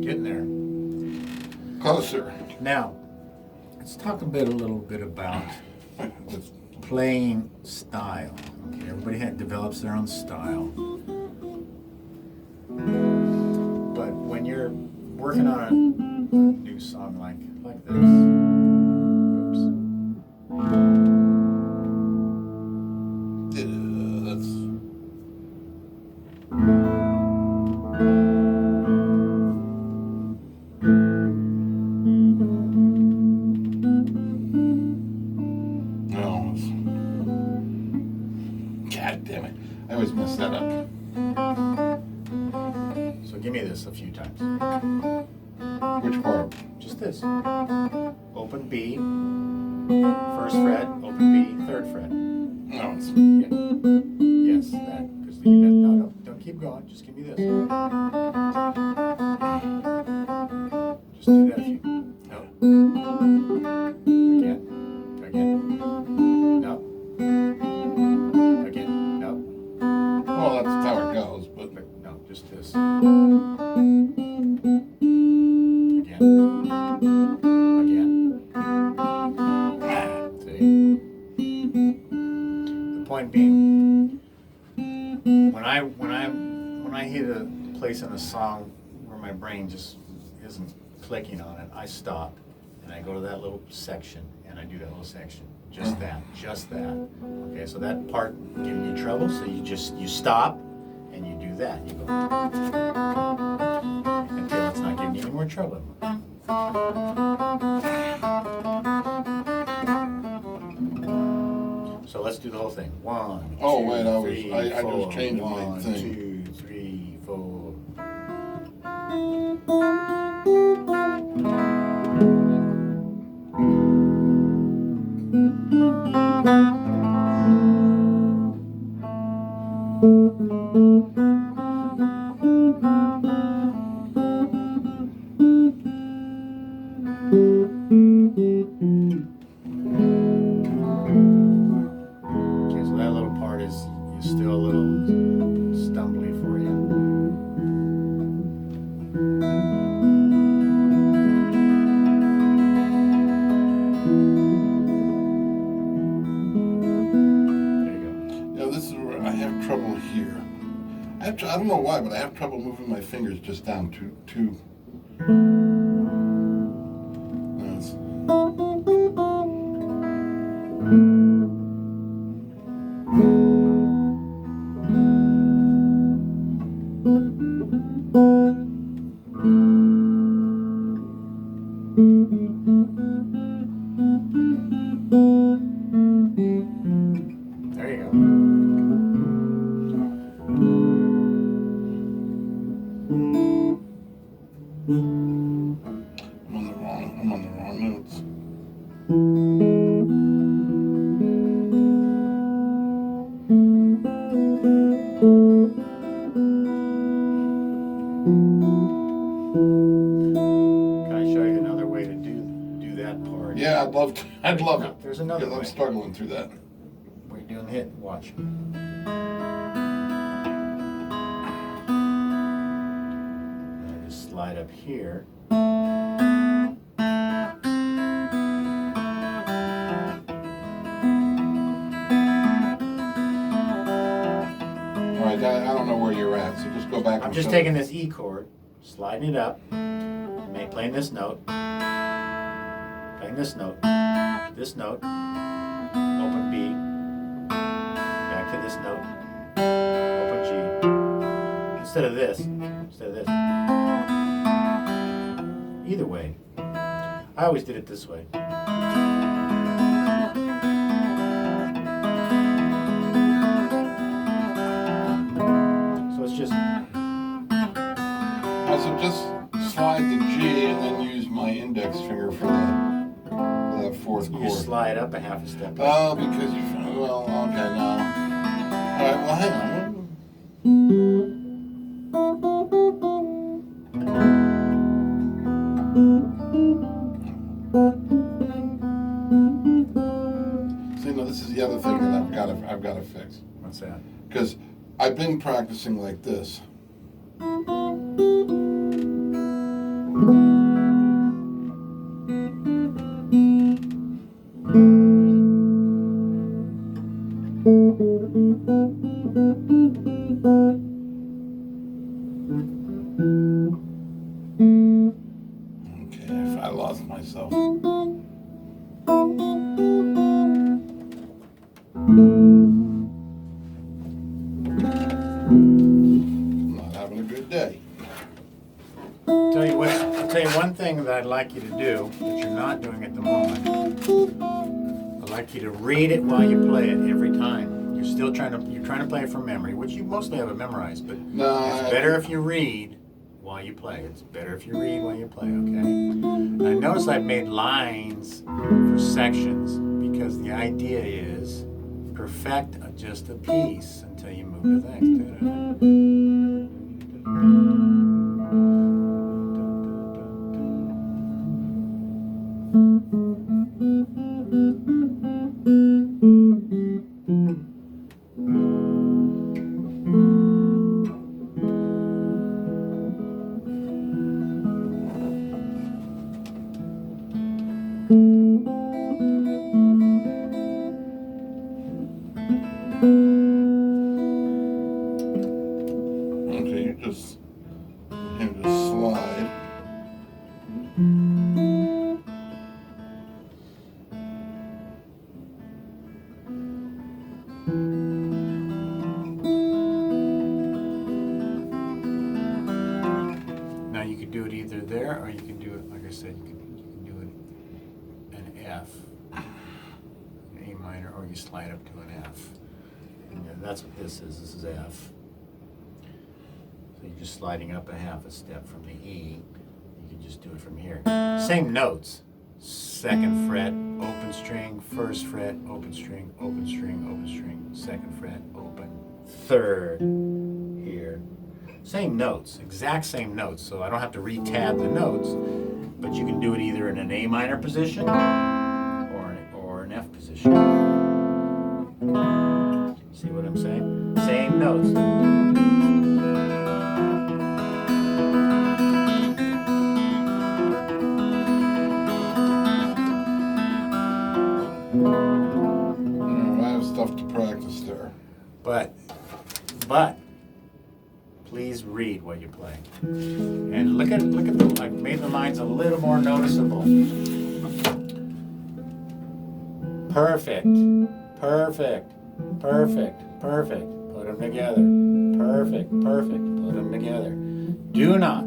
Getting there. Closer. Now, let's talk a little bit about playing style. Okay, everybody develops their own style. But when you're working on a new song like this, God damn it. I always mess that up. So give me this a few times. Which part? Just this. Open B, first fret, open B, third fret. No, it's... Yeah. Yes, that. Because no, don't keep going. Just give me this. Just do that a few. No. Again. No. Again. No. Well, that's how it goes, but No, just this. See? The point being, when I hit a place in a song where my brain just isn't clicking on it, I stop and I go to that little section and I do that little section. Just that. Okay, so that part giving you trouble, so you stop and you do that. You go until it's not giving you any more trouble. So let's do the whole thing. 1, oh, 2, wait, 3, I 4. just changed my 1, thing. 2, 3, 4. Okay, so that little part is still a little stumbly for you. There you go. Yeah, this is where I have trouble here. I don't know why, but I have trouble moving my fingers just down too. That's... There you go. I'm on the wrong notes. Can I show you another way to do that part? Yeah, I'd love it. There's another Because way. I'm struggling through that. We're doing the hit. Watch. I just slide up here. All right, I don't know where you're at, so just go back. I'm just taking this E chord, sliding it up, playing this note, open B, back to this note, open G, instead of this. Either way, I always did it this way. So it's just... So just slide the G and then use my index finger for that fourth chord. You slide up a half a step. Oh, because you... Well, Well, hang on. See, no, this is the other thing that I've got to fix. What's that? Because I've been practicing like this. Okay, I lost myself. Not having a good day. I'll tell you one thing that I'd like you to do that you're not doing at the moment. I'd like you to read it while you play it every time. You're trying to play it from memory, which you mostly have it memorized, but it's better if you read while you play. It's better if you read while you play, okay? And I notice I've made lines for sections because the idea is perfect just a piece until you move to things. Okay, you just slide. Now you could do it either there, or you can do it, like I said, you can do it an F, an A minor, or you slide up to an F. And that's what this is. This is F. So you're just sliding up a half a step from the E. You can just do it from here. Same notes. Second fret, open string, first fret, open string, open string, open string, second fret, open, third, here. Same notes, exact same notes, so I don't have to re-tab the notes, but you can do it either in an A minor position or an F position. See what I'm saying? Same notes. I have stuff to practice there. But, please read while you play. And look at the, I've made the lines a little more noticeable. Perfect, perfect, perfect, perfect. Put them together. Perfect, perfect. Put them together. Do not,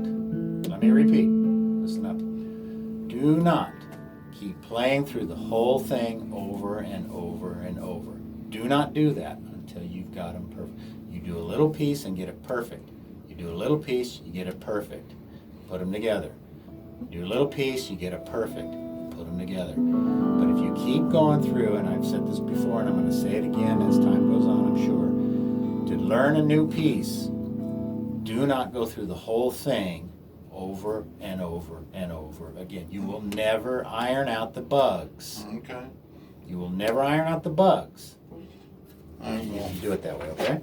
let me repeat, listen up. Do not keep playing through the whole thing over and over and over. Do not do that until you've got them perfect. You do a little piece and get it perfect. You do a little piece, you get it perfect. Put them together. You do a little piece, you get it perfect. Put them together. But if you keep going through, and I've said this before and I'm going to say it again as time goes on, I'm sure, to learn a new piece, do not go through the whole thing over and over and over again. You will never iron out the bugs. Okay. You will never iron out the bugs. I will. Do it that way, okay?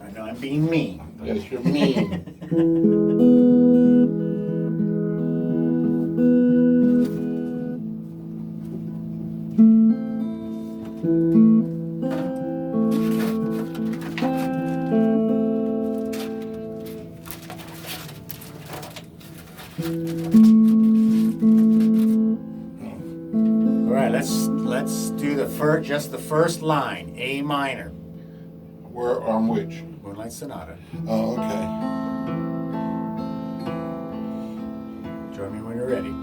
I know I'm being mean. Yes, you're mean. All right, let's do just the first line, A minor. Where on which? Moonlight Sonata. Oh, okay. Join me when you're ready.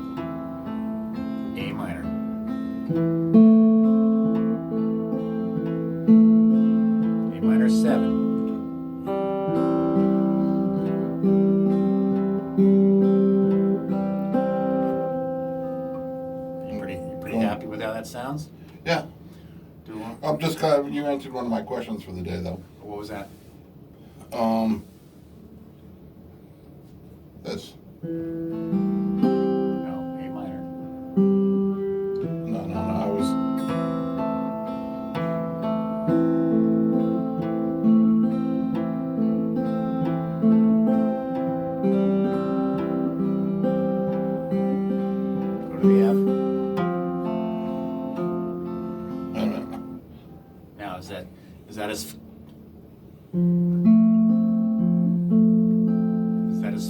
A minor. A minor 7. You pretty happy with how that sounds? Yeah. Do one. I'm just kind of, you answered one of my questions for the day, though. What was that? This. No, A minor. No, I was. Go to the F. Wait a minute. Now, is that as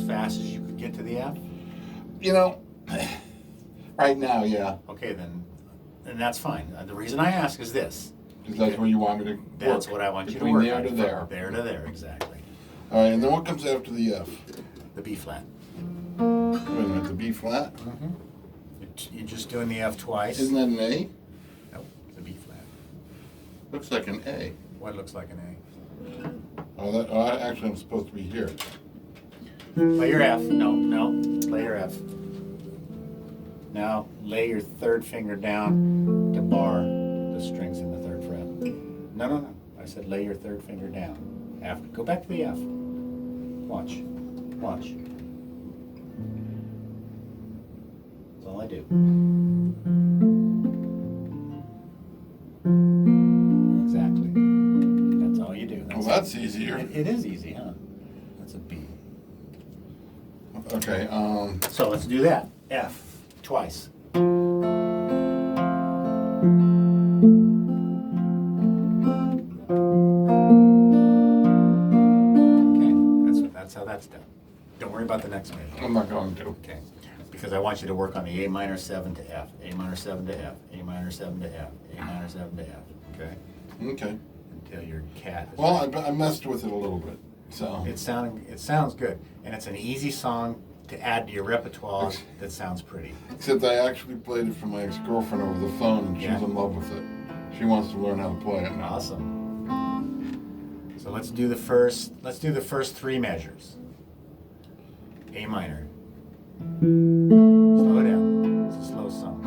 fast as you could get to the F? You know, right now, yeah. Okay, then that's fine. The reason I ask is this. Because that's where you want me to work. That's what I want you to Between work there on. to there. From there to there, exactly. All right, and then what comes after the F? The B flat. Wait a minute, the B flat? Mm-hmm. You're just doing the F twice. Isn't that an A? Nope, the B flat. Looks like an A. What looks like an Actually, I'm supposed to be here. A? Play your F. No. Play your F. Now lay your third finger down to bar the strings in the third fret. No. I said lay your third finger down. After, go back to the F. Watch. That's all I do. Exactly. That's all you do. Well, that's easier. It is easy, huh? That's a B. Okay, So let's do that. F twice. Okay, that's how that's done. Don't worry about the next measure. I'm not going to. Okay, because I want you to work on the A minor 7 to F, A minor 7 to F, A minor 7 to F, A minor 7 to F. Okay, Okay. until your cat. Is Well, I messed with it a little bit, so. It sounds good, and it's an easy song to add to your repertoire that sounds pretty. Except I actually played it for my ex-girlfriend over the phone, and she's Yeah. in love with it. She wants to learn how to play it now. Awesome. So let's do the first 3 measures. A minor. Slow it down. It's a slow song.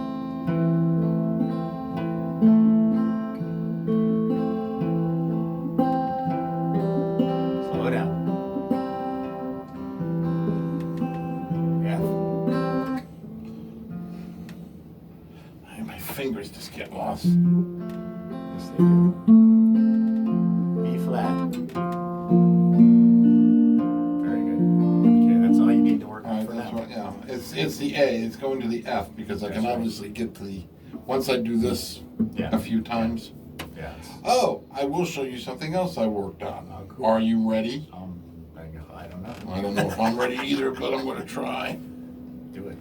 Slow it down. F. My fingers just get lost. Yes, they do. B flat. Very good. Okay, that's all you need to work All on right, for that's now. what, yeah. It's the A. It's going to the F because I can That's right. obviously get to the. Once I do this Yeah. a few times. Yeah. Oh, I will show you something else I worked on. Oh, cool. Are you ready? I don't know. I don't know if I'm ready either, but I'm going to try. Do it.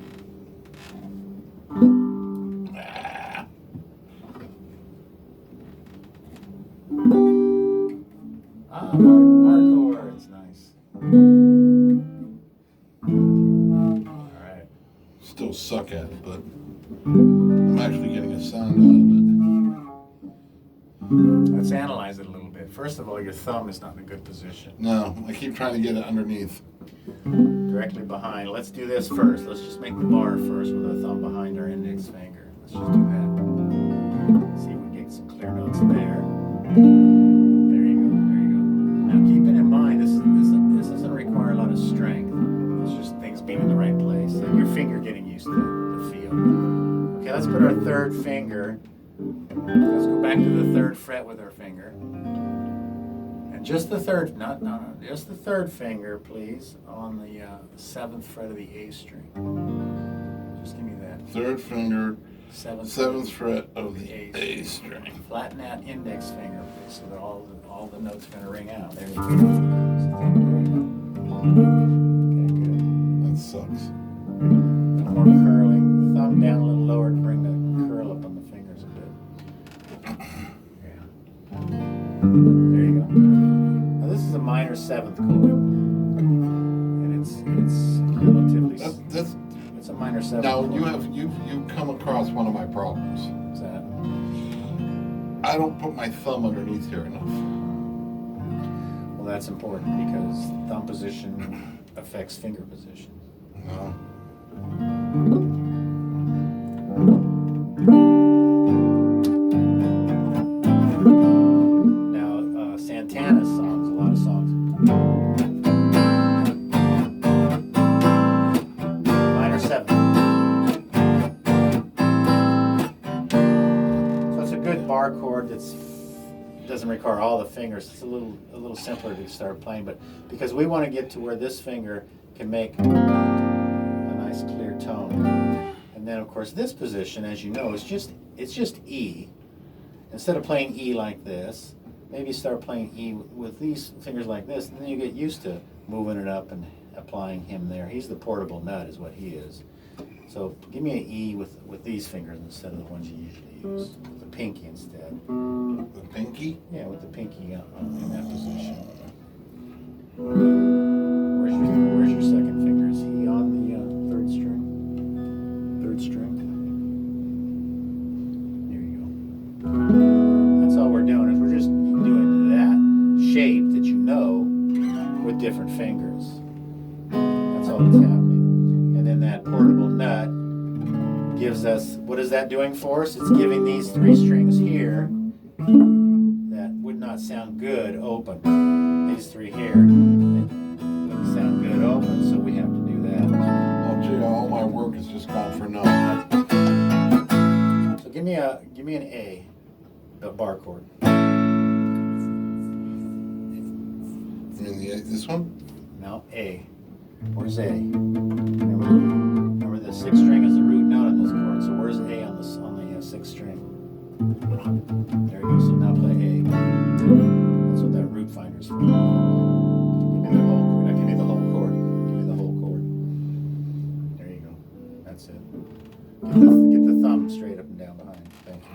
Ah. Bar chords, nice. All right. Still suck at it, but I'm actually getting a sound out Let's analyze it a little bit. First of all, your thumb is not in a good position. of it. No, I keep trying to get it underneath. Directly behind. Let's do this first. Let's just make the bar first with our thumb behind our index finger. Let's just do that. See if we get some clear notes there. There you go. Now keep it in mind, this doesn't require a lot of strength. It's just things being in the right place and your finger getting used to the feel. Okay, let's put our third finger. Let's go back to the third fret with our finger. And just the third, just the third finger, please, on the 7th fret of the A string. Just give me that. Third finger, 7th fret of the A string. Flatten that index finger, please, so that all the notes are going to ring out. There you go. Okay, good. That sucks. A little more curling. Thumb down a little lower to bring the curl up on the fingers a bit. Yeah. There you go. Now this is a minor 7th chord, and it's relatively. That's It's a minor 7th. now chord. you've come across one of my problems. What's that? I don't put my thumb underneath here enough. Well, that's important because thumb position affects finger position. No. bar chord that's doesn't require all the fingers. It's a little simpler to start playing, but because we want to get to where this finger can make a nice clear tone. And then of course this position, as you know, it's just E. Instead of playing E like this, maybe start playing E with these fingers like this, and then you get used to moving it up and applying him there. He's the portable nut is what he is. So give me an E with these fingers instead of the ones you usually use. The pinky instead. The pinky? Yeah, with the pinky in that position. Where's your second finger? Is he on the third string? Third string? There you go. That's all we're doing, is we're just doing that shape that you know with different fingers. That's all that's happening. And then that portable nut gives us, what is that doing for us? It's giving these three strings here that would not sound good open. These three here wouldn't sound good open, so we have to do that. Oh gee, all my work has just gone for nothing. So give me an A, the bar chord. You mean this one? No, A. Where's A? Remember the sixth string is the root note on this chord. So where's A on the sixth string? There you go. So now play A. That's what that root finder's for. Give me the whole chord. Now give me the whole chord. Give me the whole chord. There you go. That's it. Get the thumb straight up and down behind. Thank you.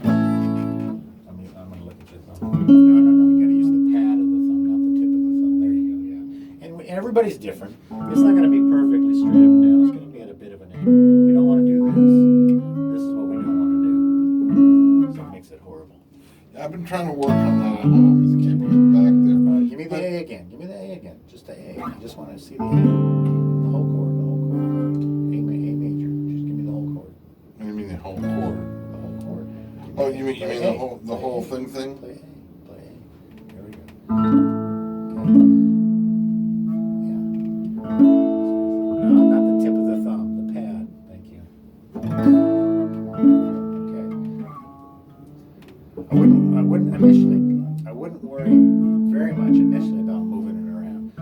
I'm gonna look at your thumb. No. You gotta use the pad of the thumb, not the tip of the thumb. There you go. Yeah. And everybody's different. It's not gonna be perfectly straight up and down. It's gonna be at a bit of an angle. We don't want to do this. This is what we don't want to do. So it makes it horrible. Yeah, I've been trying to work on that at home. It's keeping it back there. Give me the A again. Give me the A again. Just the A. I just want to see the A. The whole chord. The whole chord. A major. Just give me the whole chord. What do you mean the whole chord? The whole chord. Oh, you mean the whole thing? Play A. Play A. There we go. Okay. No, not the tip of the thumb, the pad. Thank you. Okay. I wouldn't worry very much initially about moving it around.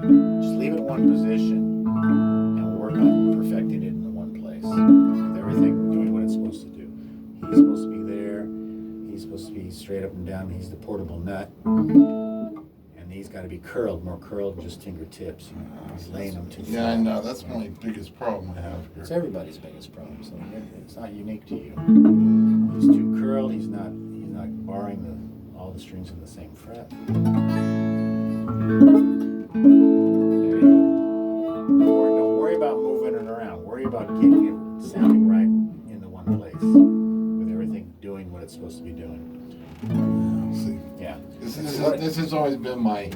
Just leave it in one position and work on perfecting it in the one place. With everything doing what it's supposed to do. He's supposed to be there. He's supposed to be straight up and down. He's the portable nut. And these got to be curled, more curled than just fingertips. He's laying them too flat. Yeah, I know. That's my biggest problem I have here. It's everybody's biggest problem, so it's not unique to you. He's too curled. He's not barring all the strings in the same fret. There you go. Don't worry about moving it around. Worry about getting it sounding right in the one place, with everything doing what it's supposed to be doing. See, Yeah. this has always been my.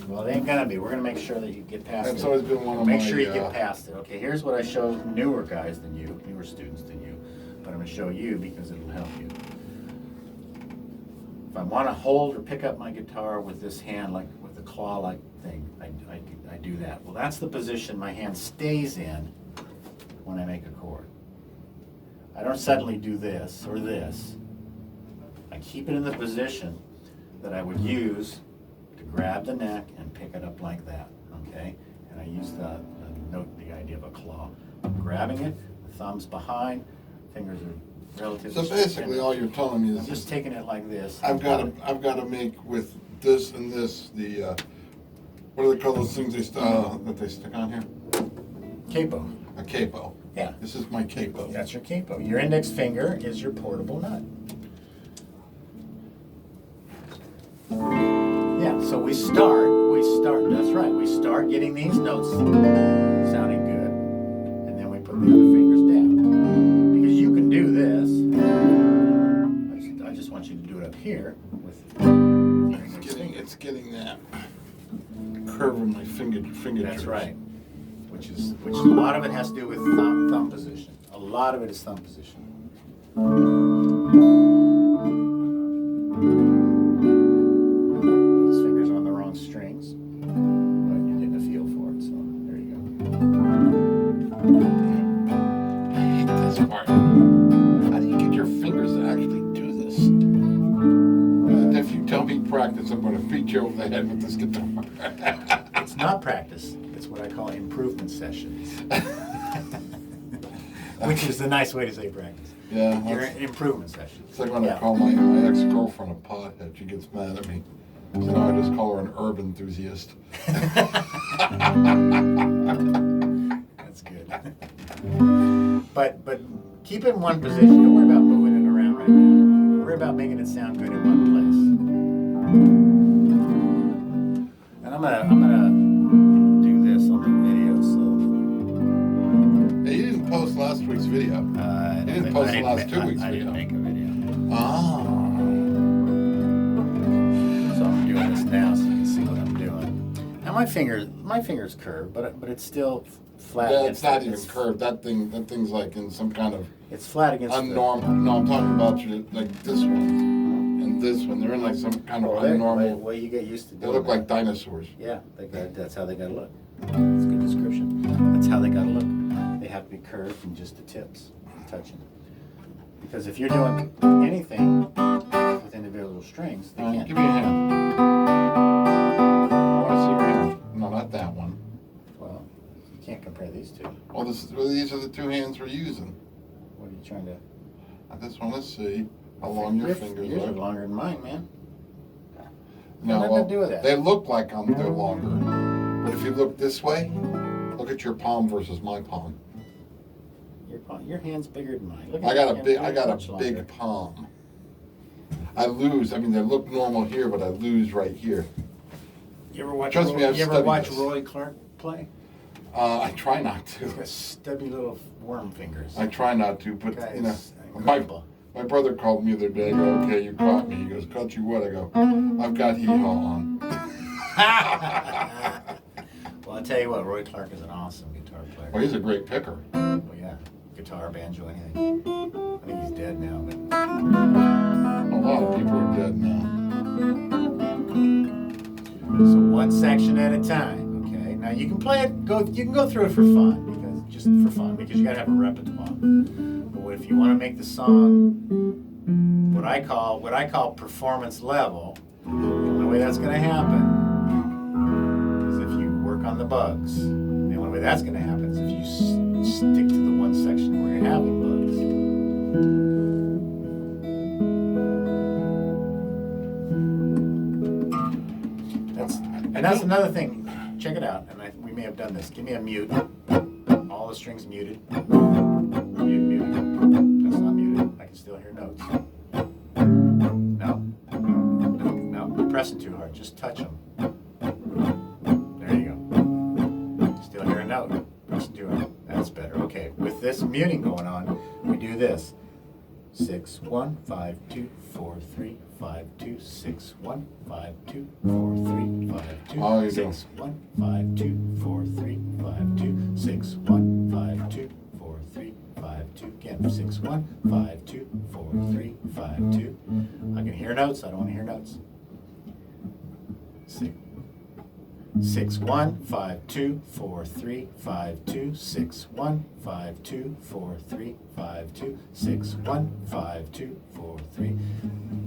Well, it ain't gonna be. We're gonna make sure that you get past it. That's always been one of Make my. sure you get past it. Okay, here's what I show newer guys than you, newer students than you, but I'm gonna show you because it'll help you. If I want to hold or pick up my guitar with this hand, like with the claw-like thing, I do that. Well, that's the position my hand stays in when I make a chord. I don't suddenly do this or this. I keep it in the position that I would use to grab the neck and pick it up like that, okay? And I use the idea of a claw. I'm grabbing it, the thumb's behind, fingers are relatively. So basically, all you're telling me is I'm just taking it like this. I've got to make with this and this the what do they call those things that they stick on here? Capo. A capo. Yeah. This is my capo. That's your capo. Your index finger is your portable nut. Yeah, so we start, that's right, we start getting these notes sounding good, and then we put the other fingers down. Because you can do this, I just want you to do it up here with It's getting that curve in my finger. That's right, which a lot of it has to do with thumb position. A lot of it is thumb position. Those fingers are on the wrong strings, but you're getting a feel for it, so there you go. I hate this part. How do you get your fingers to actually do this? practice, I'm going to beat you over the head with this guitar. It's not practice. It's what I call improvement sessions. Which is the nice way to say practice. Yeah. Your improvement session. It's like when I call my ex-girlfriend a pothead, she gets mad at me. So now I just call her an herb enthusiast. That's good. But keep it in one position. Don't worry about moving it around right now. Worry about making it sound good in one place. And I'm gonna do this on the video. So Hey, you didn't post last week's video. You didn't post the last 2 weeks' I video. didn't make a video. Ah. So I'm doing this now so you can see what I'm doing. Now my finger's curved, but it's still flat. Yeah, it's not even curved. That thing's like in some kind of It's flat against unnormal. No, I'm talking about like this one and this one. They're in like some kind of unnormal. Way you get used to They doing look that. like dinosaurs. Yeah, that's how they gotta look. That's a good description. That's how they gotta look. They have to be curved from just the tips touching. Because if you're doing anything with individual strings, they can't. Give me a hand. I want to see your hand. No, not that one. Well, you can't compare these two. Well, these are the two hands we're using. What are you trying to? I just want to see how long your fingers Yours are are. longer than mine, man. No, Nothing well, to do with that. they look like they're longer. But if you look this way, look at your palm versus my palm. Your hand's bigger than mine. Look I at got your a big, hand, I got much a longer. big palm. I lose. I mean, they look normal here, but I lose right here. You ever watch? Trust me, I've you ever studied watch this. Roy Clark play? I try not He's to. got stubby little worm fingers. I try not to, but Guy you know, is my incredible. brother called me the other day. I go, okay, you caught me. He goes, caught you what? I go, I've got hee-haw on. Well, I'll tell you what, Roy Clark is an awesome guitar player. Well, he's a great picker. Well, yeah, guitar, banjo, anything. I think he's dead now, but A lot of people are dead now. so one section at a time. Okay, now you can play it. You can go through it for fun because you gotta have a repertoire. But if you want to make the song what I call performance level, the only way that's gonna happen is if you work on the bugs. The only way that's gonna happen is if you stick to the one section where you're having bugs. That's another thing. Check it out, and we may have done this. Give me a mute. All the strings muted. Mute. That's not muted. I can still hear notes. No. You're pressing too hard. Just touch them. There you go. Still hear a note. Pressing too hard. That's better. Okay. With this muting going on, we do this. 6 1 5 2 4 3 5 2 6 1 5 2 4 3 5 2 Oh, you 6 1 5 2 4 3 5 2 6 1 5 2 4 3 5 2 again 6 1 5 2 4 3 5 2. I can hear notes. I don't want to hear notes. 6 1 5 2 4 3 5 2 6 1 5 2 4 3 5 2 6 1 5 2 4 3.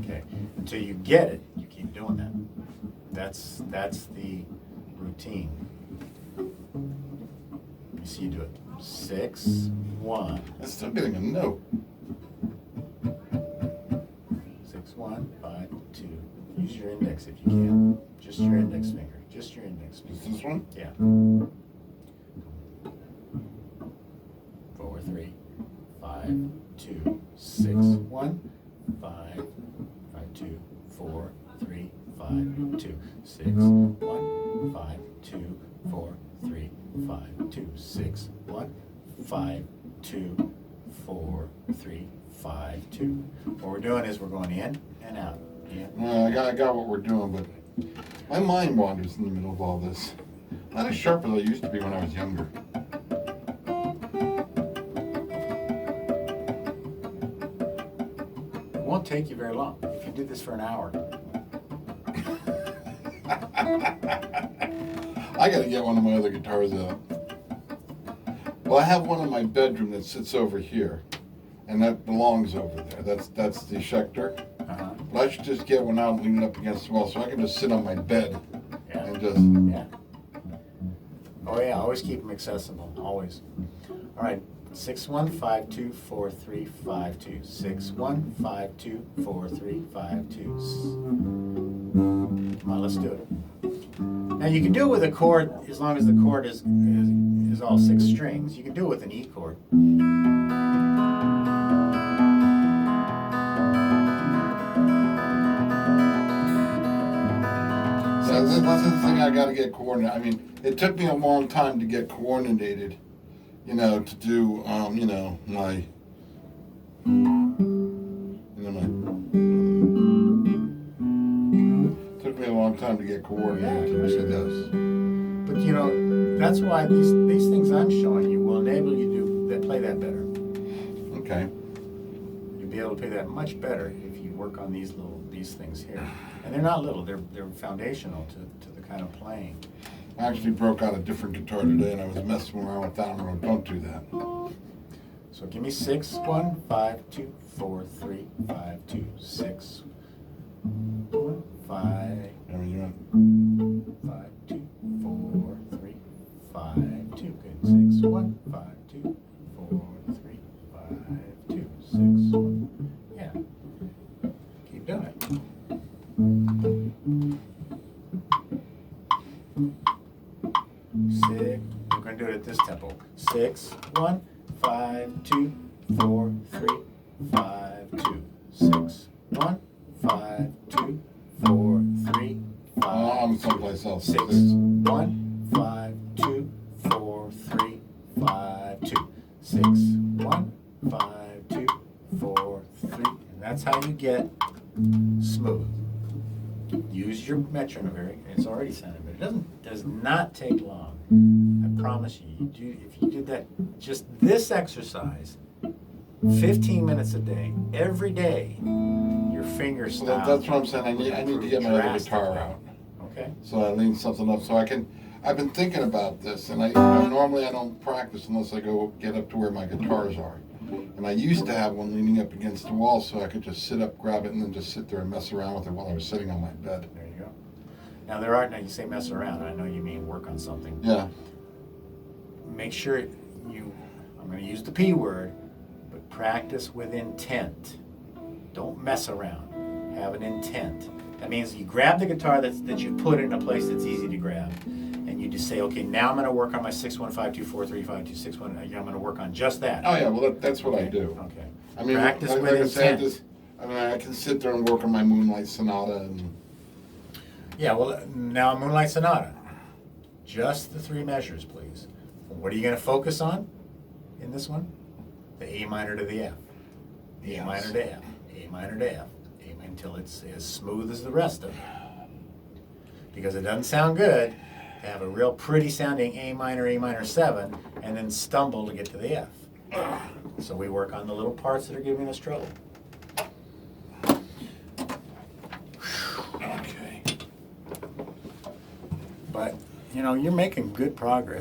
Okay, until you get it, you keep doing that. That's the routine. You see, you do it. 6 1. I'm still getting a note. 6 1 5 2. Use your index if you can. Just your index finger. Just your index finger. Is this one? Yeah. 4 3 5 2 6 1 5 2 4 3 5 2 6 1 5 2 4 3 5 2 6 1 5 2 4 3 5 2. What we're doing is we're going in and out. In. I got what we're doing, but my mind wanders in the middle of all this. Not as sharp as I used to be when I was younger. It won't take you very long. If you do this for an hour. I gotta get one of my other guitars out. Well, I have one in my bedroom that sits over here, and that belongs over there. That's the Schecter. Uh-huh. But I should just get one out and lean it up against the wall so I can just sit on my bed Yeah. and just. Yeah. Oh yeah, always keep them accessible, always. All right, 6152435 6152435. Come on, let's do it. Now you can do it with a chord as long as the chord is all 6 strings. You can do it with an E chord. So this is the thing I got to get coordinated. I mean, it took me a long time to get coordinated, to do, my, took me a long time to get coordinated to do this. But that's why these things I'm showing you will enable you to play that better. Okay. You'll be able to play that much better if you work on these things here. And they're not little, they're foundational to the kind of playing. I actually broke out a different guitar today and I was messing around with that one. Don't do that. So give me 6152435 6 1 5 I mean, you 5 2 4 3 5 2. Good. 6 1 5 2 4 3 5 2 6 1. Yeah. Keep doing it. Six. We're going to do it at this tempo. 6 1 5 2 4 3 5 2 6 1 5 2 4 3 5. I'm someplace else. 6 1 5 2 4 3 5 2 6 1 5 2 4 3. And that's how you get smooth. Use your metronome. It's already sounded, but it does not take long. I promise you. If you did that, just this exercise, 15 minutes a day, every day, your finger So style. that's what I'm saying. I need to get my other guitar out. Okay. So I lean something up so I can. I've been thinking about this, and normally I don't practice unless I go get up to where my guitars are. And I used to have one leaning up against the wall so I could just sit up, grab it, and then just sit there and mess around with it while I was sitting on my bed. There you go. Now now you say mess around. I know you mean work on something. Yeah. Make sure I'm going to use the P word, but practice with intent. Don't mess around. Have an intent. That means you grab the guitar that you put in a place that's easy to grab, and you just say, okay, now I'm going to work on my 6152435 I'm going to work on just that. Oh yeah. Well, that's what I do. Okay. I mean, Practice like with I said, intent. I can sit there and work on my Moonlight Sonata and. Yeah, well, now Moonlight Sonata. Just the 3 measures, please. What are you going to focus on in this one? The A minor to the F. A minor to F. A minor to F. Until it's as smooth as the rest of it. Because it doesn't sound good to have a real pretty sounding A minor 7, and then stumble to get to the F. So we work on the little parts that are giving us trouble. Okay. But, you're making good progress.